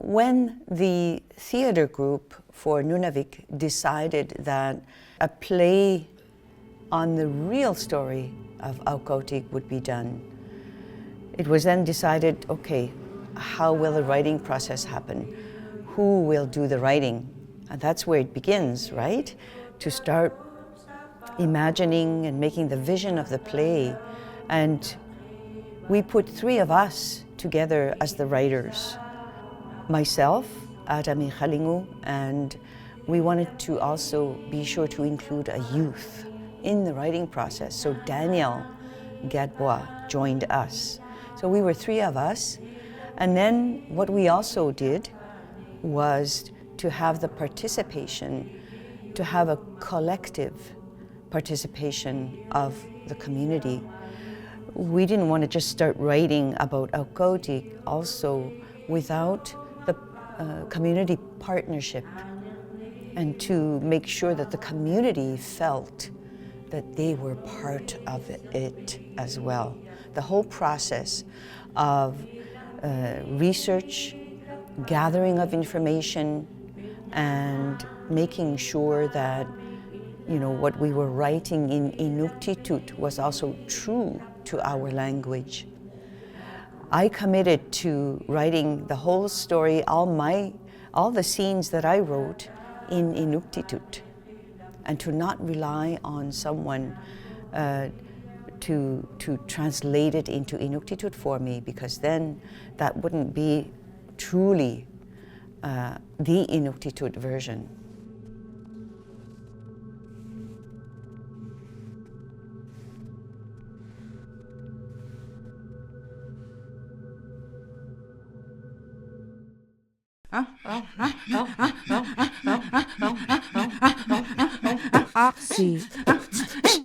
When the theater group for Nunavik decided that a play on the real story of Aukkauti would be done, it was then decided, okay, how will the writing process happen? Who will do the writing? And that's where it begins, right? To start imagining and making the vision of the play. And we put three of us together as the writers. Myself, ᖁపిᕐᕈअ��ᒃ, and we wanted to also be sure to include a youth in the writing process. So Daniel Gadbois joined us. So we were three of us. And then what we also did was to have the participation, to have a collective participation of the community. We didn't want to just start writing about Aukkauti also without the community partnership, and to make sure that the community felt that they were part of it as well. The whole process of research, gathering of information, and making sure that what we were writing in Inuktitut was also true to our language. I committed to writing the whole story, all the scenes that I wrote in Inuktitut, and to not rely on someone to translate it into Inuktitut for me, because then that wouldn't be truly the Inuktitut version.